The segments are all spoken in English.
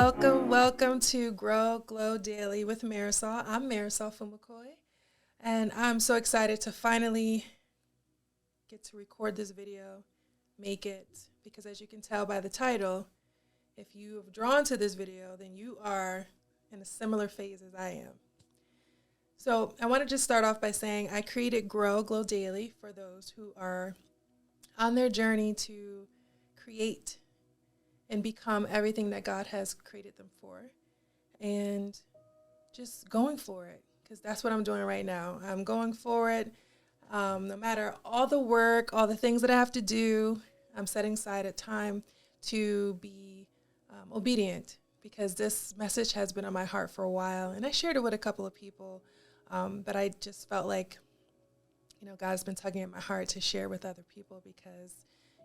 welcome to Grow Glow Daily with Marisol. I'm Marisol from McCoy, and I'm so excited to finally get to record this video, make it, because as you can tell by the title, if you have drawn to this video, then you are in a similar phase as I am. So I want to just start off by saying I created Grow Glow Daily for those who are on their journey to create and become everything that God has created them for, and just going for it, because that's what I'm doing right now. I'm going for it. No matter all the work, all the things that I have to do, I'm setting aside a time to be obedient, because this message has been on my heart for a while, and I shared it with a couple of people, but I just felt like, God's been tugging at my heart to share with other people, because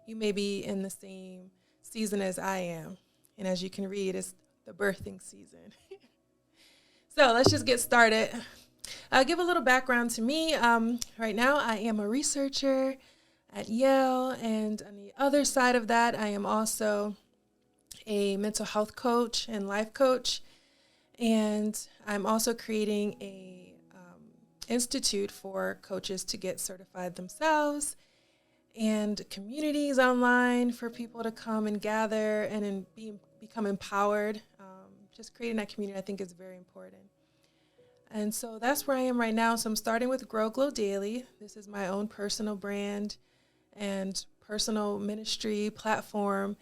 you may be in the same season as I am. And as you can read, it's the birthing season. So let's just get started. I'll give a little background to me. Right now, I am a researcher at Yale. And on the other side of that, I am also a mental health coach and life coach. And I'm also creating a institute for coaches to get certified themselves, and communities online for people to come and gather and become empowered. Just creating that community, I think, is very important. And so that's where I am right now. So I'm starting with Grow Glow Daily. This is my own personal brand and personal ministry platform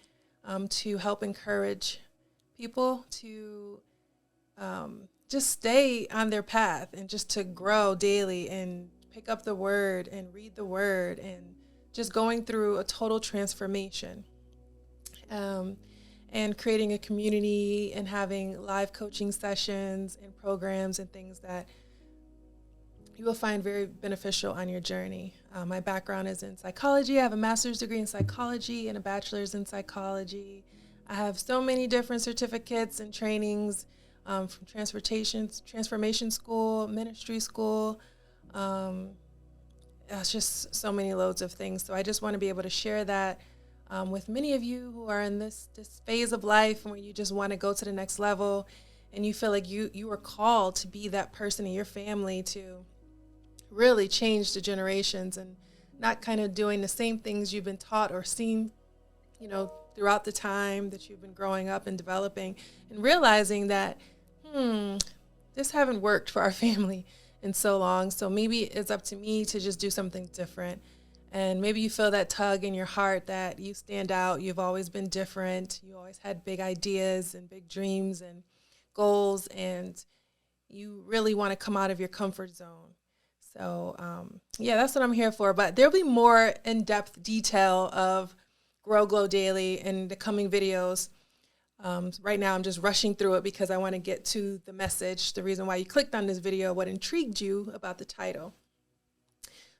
to help encourage people to just stay on their path and just to grow daily and pick up the word and read the word and just going through a total transformation, and creating a community and having live coaching sessions and programs and things that you will find very beneficial on your journey. My background is in psychology. I have a master's degree in psychology and a bachelor's in psychology. I have so many different certificates and trainings from transformation school, ministry school, it's just so many loads of things. So I just want to be able to share that with many of you who are in this phase of life where you just want to go to the next level, and you feel like you are called to be that person in your family to really change the generations, and not kind of doing the same things you've been taught or seen, throughout the time that you've been growing up and developing, and realizing that, this haven't worked for our family in so long, so maybe it's up to me to just do something different. And maybe you feel that tug in your heart that you stand out, you've always been different, you always had big ideas and big dreams and goals, and you really want to come out of your comfort zone. So that's what I'm here for. But there'll be more in-depth detail of Grow Glow Daily in the coming videos. Right now, I'm just rushing through it because I want to get to the message, the reason why you clicked on this video, what intrigued you about the title.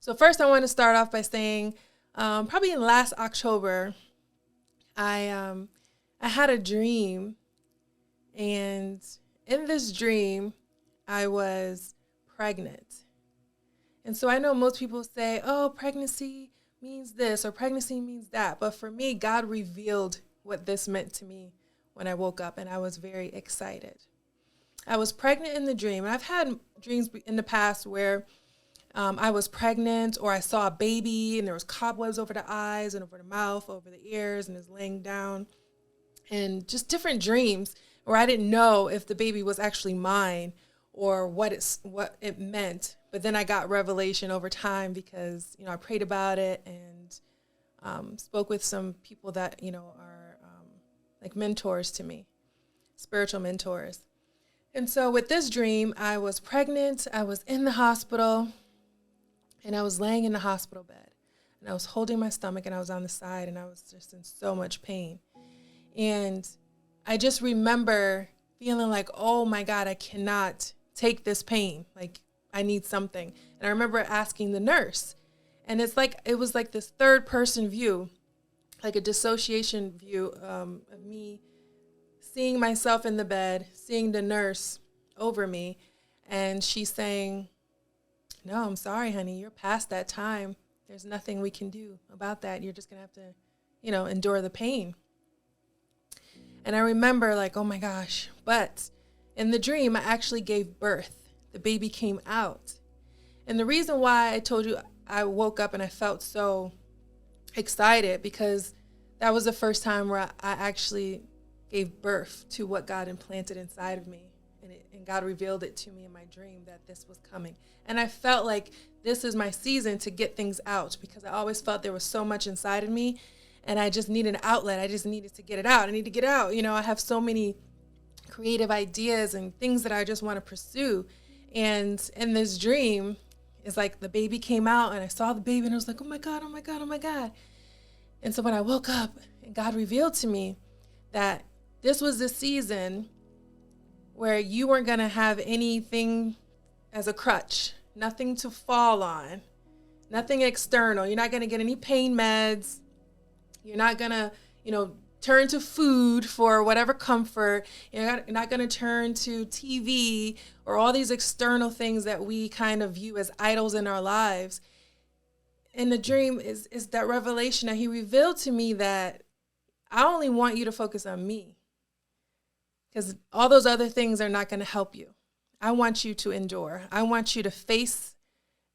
So first, I want to start off by saying, probably in last October, I had a dream, and in this dream, I was pregnant. And so I know most people say, oh, pregnancy means this or pregnancy means that. But for me, God revealed what this meant to me when I woke up, and I was very excited. I was pregnant in the dream. And I've had dreams in the past where I was pregnant, or I saw a baby and there was cobwebs over the eyes and over the mouth, over the ears, and is laying down. And just different dreams where I didn't know if the baby was actually mine or what it meant. But then I got revelation over time because, I prayed about it and spoke with some people that, are like mentors to me, spiritual mentors. And so with this dream, I was pregnant, I was in the hospital, and I was laying in the hospital bed, and I was holding my stomach, and I was on the side, and I was just in so much pain. And I just remember feeling like, oh my God, I cannot take this pain. Like, I need something. And I remember asking the nurse, and it was like this third person view, like a dissociation view of me seeing myself in the bed, seeing the nurse over me, and she's saying, no, I'm sorry, honey, you're past that time. There's nothing we can do about that. You're just going to have to, endure the pain. And I remember like, oh my gosh, but in the dream, I actually gave birth. The baby came out. And the reason why I told you I woke up and I felt so excited, because that was the first time where I actually gave birth to what God implanted inside of me. And God revealed it to me in my dream that this was coming. And I felt like this is my season to get things out, because I always felt there was so much inside of me and I just needed an outlet. I just needed to get it out. I need to get out. You know, I have so many creative ideas and things that I just want to pursue. And in this dream, it's like the baby came out and I saw the baby and I was like, oh my God, oh my God, oh my God. And so when I woke up and God revealed to me that this was the season where you weren't going to have anything as a crutch, nothing to fall on, nothing external. You're not going to get any pain meds. You're not going to, turn to food for whatever comfort. You're not going to turn to TV or all these external things that we kind of view as idols in our lives. And the dream is that revelation that he revealed to me that I only want you to focus on me, because all those other things are not going to help you. I want you to endure. I want you to face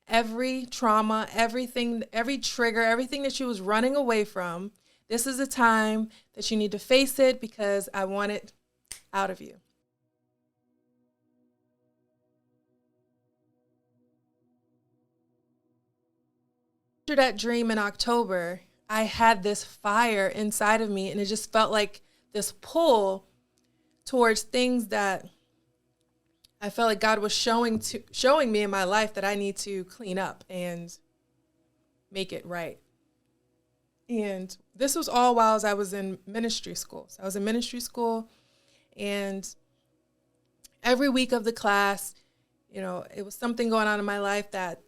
every trauma, everything, every trigger, everything that you was running away from. This is a time that you need to face it, because I want it out of you. After that dream in October, I had this fire inside of me, and it just felt like this pull towards things that I felt like God was showing me in my life that I need to clean up and make it right. And this was all while I was in ministry school. So I was in ministry school, and every week of the class, it was something going on in my life that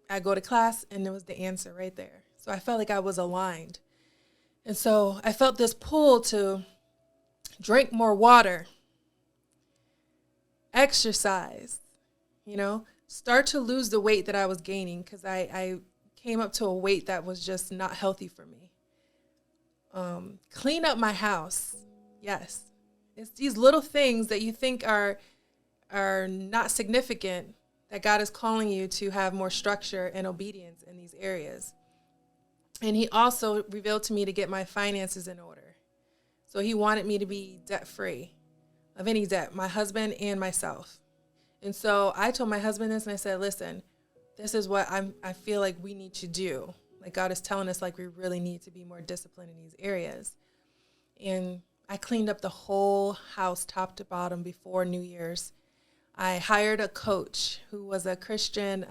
I go to class and there was the answer right there. So I felt like I was aligned. And so I felt this pull to drink more water, exercise, start to lose the weight that I was gaining, because I came up to a weight that was just not healthy for me. Clean up my house. Yes. It's these little things that you think are not significant, that God is calling you to have more structure and obedience in these areas. And he also revealed to me to get my finances in order. So he wanted me to be debt-free of any debt, my husband and myself. And so I told my husband this, and I said, listen, this is what I feel like we need to do. Like God is telling us, like, we really need to be more disciplined in these areas. And I cleaned up the whole house top to bottom before New Year's. I hired a coach who was a Christian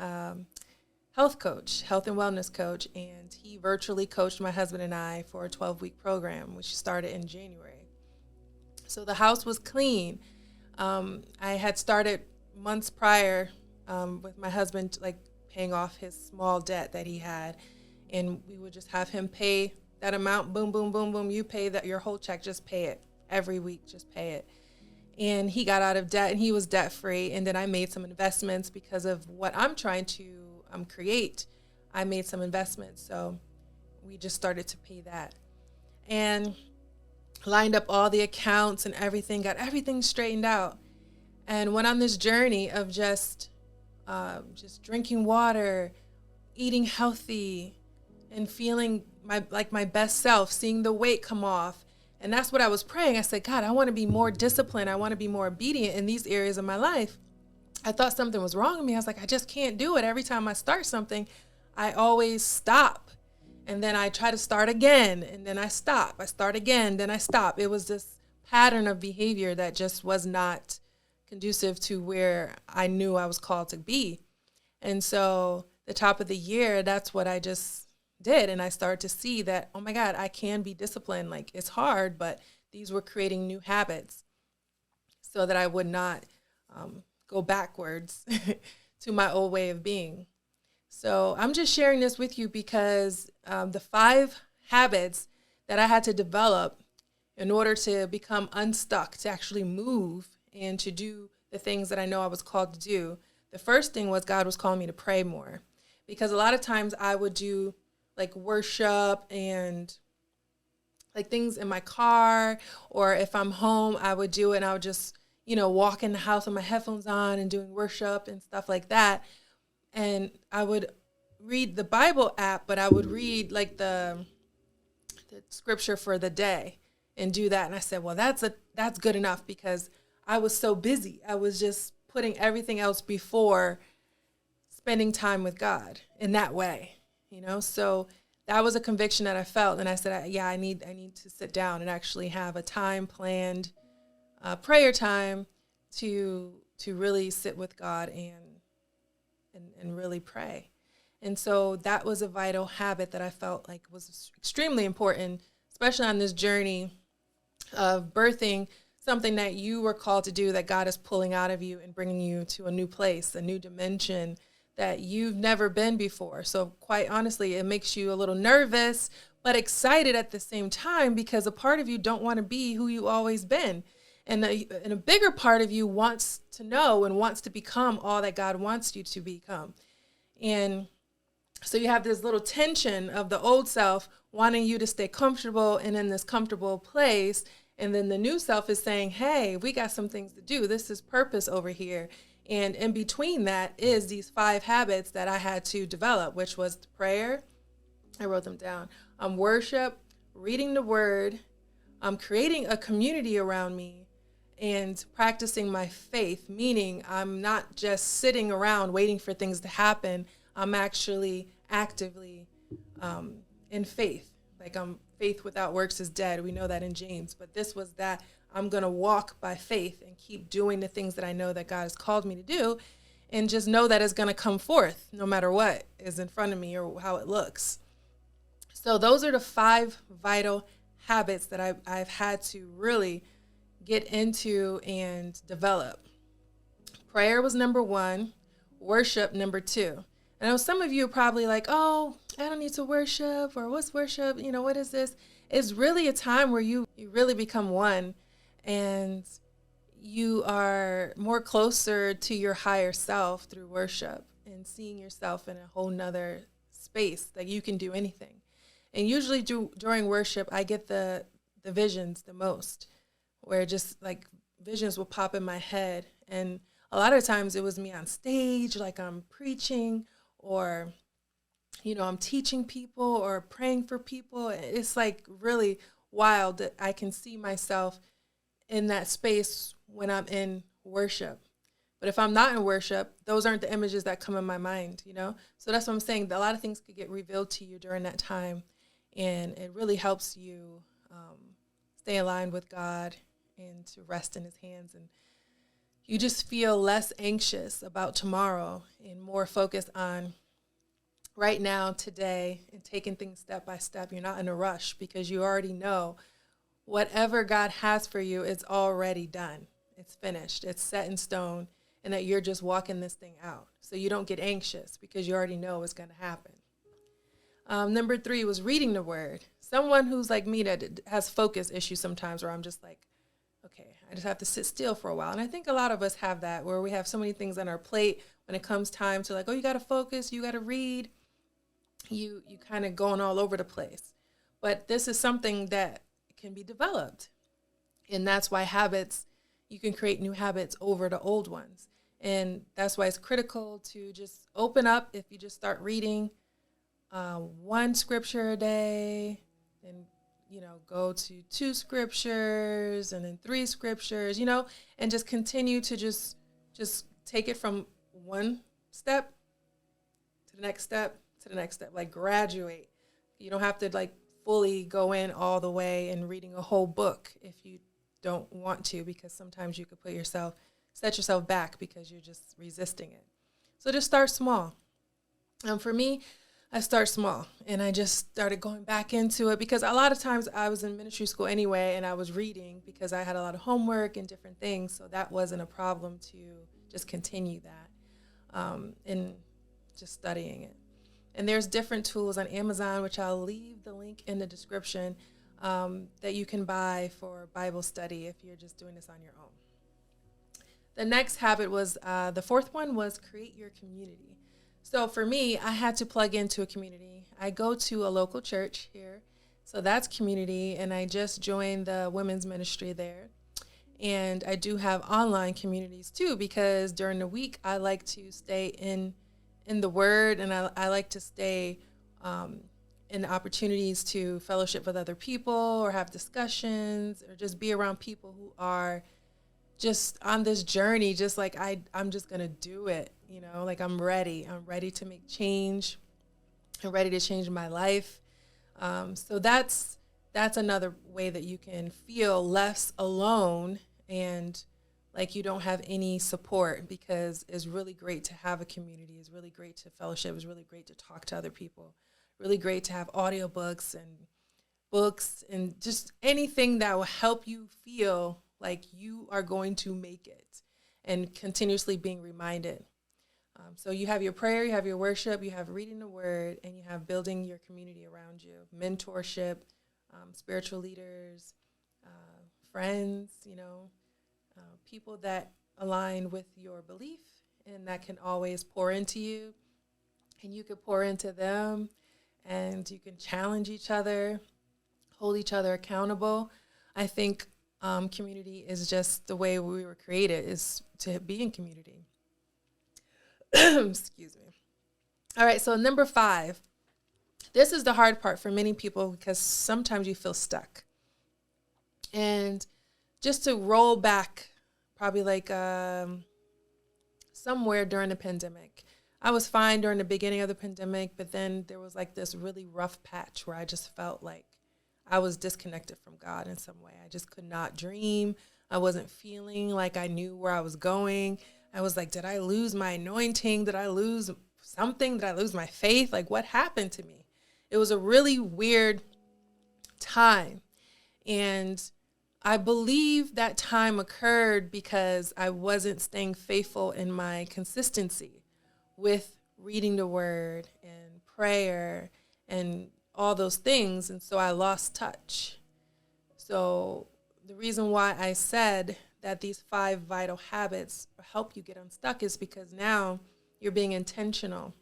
health and wellness coach, and he virtually coached my husband and I for a 12-week program, which started in January. So the house was clean. I had started months prior with my husband, like, paying off his small debt that he had, and we would just have him pay that amount. Boom, boom, boom, boom. You pay that, your whole check, just pay it every week, just pay it. And he got out of debt, and he was debt free. And then I made some investments because of what I'm trying to create. I made some investments, so we just started to pay that, and lined up all the accounts and everything, got everything straightened out, and went on this journey of just drinking water, eating healthy, and feeling my best self, seeing the weight come off. And that's what I was praying. I said, God, I want to be more disciplined. I want to be more obedient in these areas of my life. I thought something was wrong with me. I was like, I just can't do it. Every time I start something, I always stop. And then I try to start again, and then I stop. I start again, then I stop. It was this pattern of behavior that just was not conducive to where I knew I was called to be. And so the top of the year, that's what I just did. And I started to see that, oh my God, I can be disciplined. Like, it's hard, but these were creating new habits so that I would not go backwards to my old way of being. So I'm just sharing this with you because the 5 habits that I had to develop in order to become unstuck, to actually move and to do the things that I know I was called to do. The first thing was God was calling me to pray more, because a lot of times I would do like worship and like things in my car, or if I'm home, I would do it and I would just, walk in the house with my headphones on and doing worship and stuff like that. And I would read the Bible app, but I would read like the scripture for the day and do that. And I said, well, that's good enough, because I was so busy. I was just putting everything else before spending time with God in that way, So that was a conviction that I felt. And I said, I need to sit down and actually have a time planned, prayer time to really sit with God and really pray. And so that was a vital habit that I felt like was extremely important, especially on this journey of birthing something that you were called to do, that God is pulling out of you and bringing you to a new place, a new dimension that you've never been before. So quite honestly, it makes you a little nervous, but excited at the same time, because a part of you don't want to be who you always been. And a bigger part of you wants to know and wants to become all that God wants you to become. And so you have this little tension of the old self wanting you to stay comfortable and in this comfortable place. And then the new self is saying, hey, we got some things to do. This is purpose over here. And in between that is these 5 habits that I had to develop, which was prayer. I wrote them down. Worship, reading the word, creating a community around me, and practicing my faith, meaning I'm not just sitting around waiting for things to happen. I'm actually actively in faith. Like faith without works is dead. We know that in James. But this was that I'm going to walk by faith and keep doing the things that I know that God has called me to do, and just know that it's going to come forth no matter what is in front of me or how it looks. So those are the 5 vital habits that I've had to really get into and develop. Prayer was number 1, worship number 2. I know some of you are probably like, oh, I don't need to worship, or what's worship? What is this? It's really a time where you really become one, and you are more closer to your higher self through worship and seeing yourself in a whole nother space that you can do anything. And usually during worship, I get the visions the most, where just like visions will pop in my head. And a lot of times it was me on stage, like I'm preaching, or, I'm teaching people or praying for people. It's like really wild that I can see myself in that space when I'm in worship. But if I'm not in worship, those aren't the images that come in my mind, So that's what I'm saying. A lot of things could get revealed to you during that time. And it really helps you stay aligned with God and to rest in his hands. And you just feel less anxious about tomorrow and more focused on right now, today, and taking things step by step. You're not in a rush, because you already know whatever God has for you is already done. It's finished. It's set in stone, and that you're just walking this thing out. So you don't get anxious, because you already know what's going to happen. Number 3 was reading the word. Someone who's like me that has focus issues sometimes, where I'm just like, okay, I just have to sit still for a while. And I think a lot of us have that, where we have so many things on our plate when it comes time to like, oh, you got to focus, you got to read. You kind of going all over the place. But this is something that can be developed. And that's why you can create new habits over the old ones. And that's why it's critical to just open up. If you just start reading 1 scripture a day, and go to 2 scriptures, and then 3 scriptures, and just continue to just take it from one step to the next step to the next step, like graduate. You don't have to like fully go in all the way and reading a whole book if you don't want to, because sometimes you could set yourself back because you're just resisting it. So just start small. For me, I start small, and I just started going back into it, because a lot of times I was in ministry school anyway, and I was reading because I had a lot of homework and different things. So that wasn't a problem to just continue that and just studying it. And there's different tools on Amazon, which I'll leave the link in the description, that you can buy for Bible study if you're just doing this on your own. The next habit was, the 4th one was create your community. So for me, I had to plug into a community. I go to a local church here So that's community. And I just joined the women's ministry there. And I do have online communities too, because during the week I like to stay in the Word, and I like to stay in opportunities to fellowship with other people or have discussions or just be around people who are just on this journey, just like I'm just gonna do it, like I'm ready. I'm ready to make change. I'm ready to change my life. So that's another way that you can feel less alone and like you don't have any support, because it's really great to have a community. It's really great to fellowship. It's really great to talk to other people. Really great to have audiobooks and books and just anything that will help you feel like you are going to make it, and continuously being reminded. So you have your prayer, you have your worship, you have reading the Word, and you have building your community around you, mentorship, spiritual leaders, friends, people that align with your belief and that can always pour into you, and you could pour into them, and you can challenge each other, hold each other accountable. I think community is just the way we were created, is to be in community. Excuse me. All right, so number 5. This is the hard part for many people, because sometimes you feel stuck. And just to roll back, probably like somewhere during the pandemic. I was fine during the beginning of the pandemic, but then there was like this really rough patch where I just felt like I was disconnected from God in some way. I just could not dream. I wasn't feeling like I knew where I was going. I was like, did I lose my anointing? Did I lose something? Did I lose my faith? Like, what happened to me? It was a really weird time. And I believe that time occurred because I wasn't staying faithful in my consistency with reading the Word and prayer and all those things. And so I lost touch. So the reason why I said that these 5 vital habits help you get unstuck is because now you're being intentional,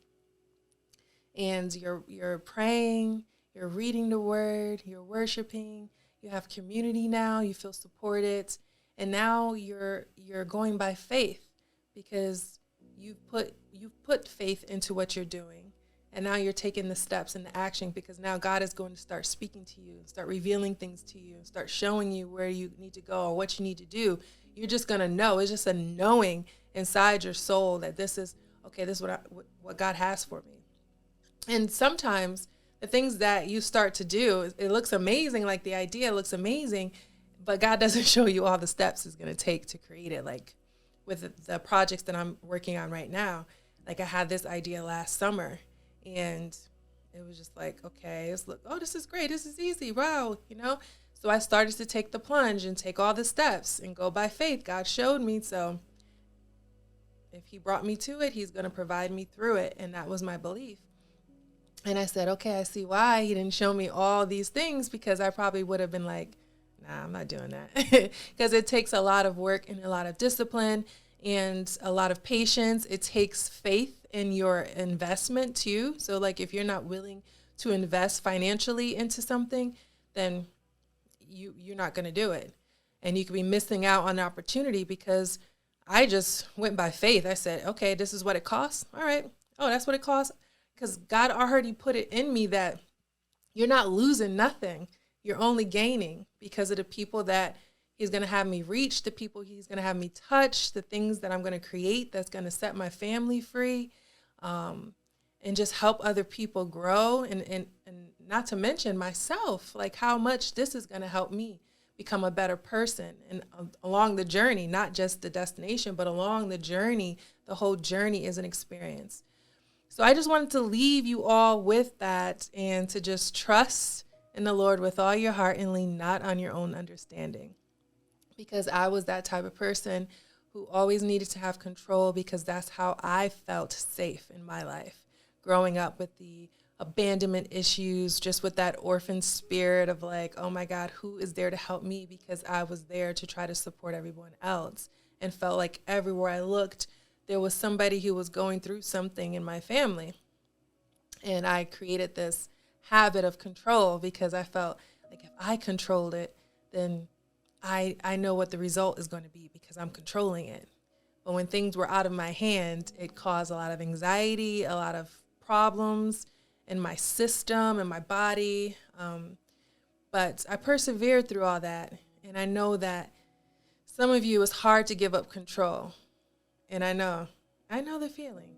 and you're praying, you're reading the Word, you're worshiping, you have community now, you feel supported, and now you're going by faith, because you've put faith into what you're doing. And now you're taking the steps and the action, because now God is going to start speaking to you, start revealing things to you, start showing you where you need to go or what you need to do. You're just going to know. It's just a knowing inside your soul that this is what God has for me. And sometimes the things that you start to do, it looks amazing, like the idea looks amazing, but God doesn't show you all the steps it's going to take to create it. Like with the projects that I'm working on right now, like I had this idea last summer, and it was just like, okay, this is great. This is easy. Wow. So I started to take the plunge and take all the steps and go by faith. God showed me. So if he brought me to it, he's going to provide me through it. And that was my belief. And I said, okay, I see why he didn't show me all these things, because I probably would have been like, nah, I'm not doing that. Because it takes a lot of work and a lot of discipline and a lot of patience. It takes faith in your investment too. So like if you're not willing to invest financially into something, then you're not going to do it. And you could be missing out on an opportunity, because I just went by faith. I said, okay, this is what it costs. All right. Oh, that's what it costs. Because God already put it in me that you're not losing nothing. You're only gaining, because of the people that he's going to have me reach, the people he's going to have me touch, the things that I'm going to create that's going to set my family free, and just help other people grow, and not to mention myself, like how much this is going to help me become a better person. And along the journey, not just the destination, but along the journey, the whole journey is an experience. So I just wanted to leave you all with that, and to just trust in the Lord with all your heart and lean not on your own understanding. Because I was that type of person who always needed to have control, because that's how I felt safe in my life. Growing up with the abandonment issues, just with that orphan spirit of like, oh my God, who is there to help me? Because I was there to try to support everyone else, and felt like everywhere I looked, there was somebody who was going through something in my family. And I created this habit of control, because I felt like if I controlled it, then I know what the result is going to be because I'm controlling it. But when things were out of my hand, it caused a lot of anxiety, a lot of problems in my system and my body. But I persevered through all that. And I know that some of you, it's hard to give up control. And I know the feeling.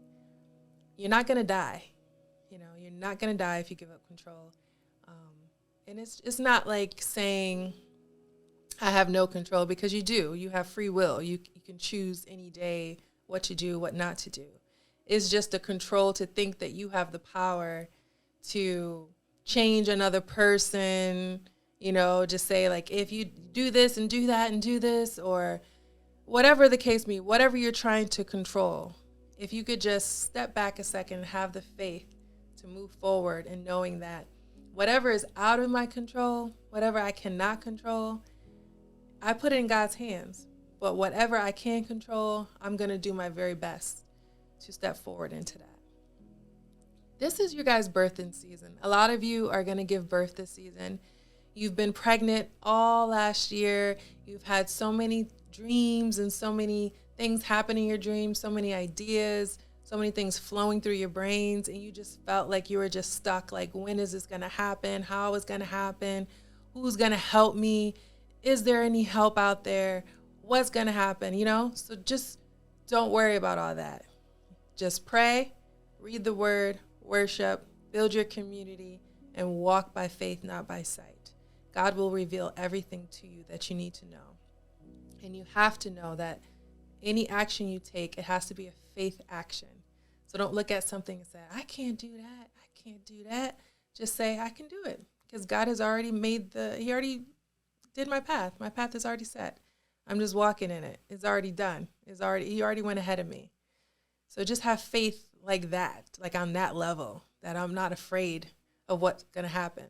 You're not going to die. You're not going to die if you give up control. And it's not like saying I have no control, because you do. You have free will. You can choose any day what to do, what not to do. It's just a control to think that you have the power to change another person, just say like, if you do this and do that and do this, or whatever the case may be, whatever you're trying to control, if you could just step back a second and have the faith to move forward, and knowing that whatever is out of my control, whatever I cannot control, I put it in God's hands. But whatever I can control, I'm going to do my very best to step forward into that. This is your guys' birthing season. A lot of you are going to give birth this season. You've been pregnant all last year. You've had so many dreams and so many things happen in your dreams, so many ideas, so many things flowing through your brains, and you just felt like you were just stuck. Like, when is this going to happen? How is it going to happen? Who's going to help me? Is there any help out there? What's going to happen? So just don't worry about all that. Just pray, read the word, worship, build your community, and walk by faith, not by sight. God will reveal everything to you that you need to know. And you have to know that any action you take, it has to be a faith action. So don't look at something and say, I can't do that. I can't do that. Just say, I can do it. Because God has already he already did my path. My path is already set. I'm just walking in it. It's already done. He already went ahead of me. So just have faith like that, like on that level, that I'm not afraid of what's going to happen.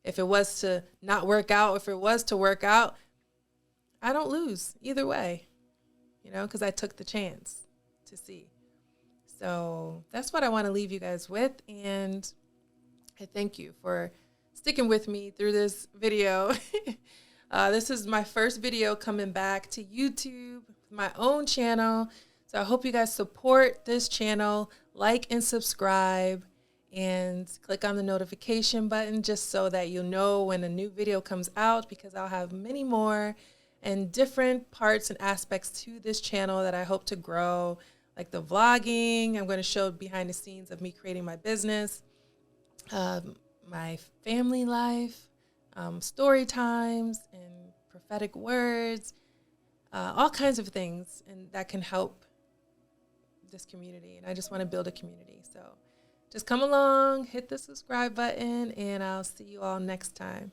If it was to not work out, if it was to work out, I don't lose either way, because I took the chance to see. So that's what I want to leave you guys with. And I thank you for sticking with me through this video. This is my first video coming back to YouTube, my own channel. So I hope you guys support this channel, like and subscribe, and click on the notification button just so that you'll know when a new video comes out, because I'll have many more and different parts and aspects to this channel that I hope to grow, like the vlogging. I'm going to show behind the scenes of me creating my business, my family life, story times and prophetic words, all kinds of things, and that can help this community. And I just want to build a community. So just come along, hit the subscribe button, and I'll see you all next time.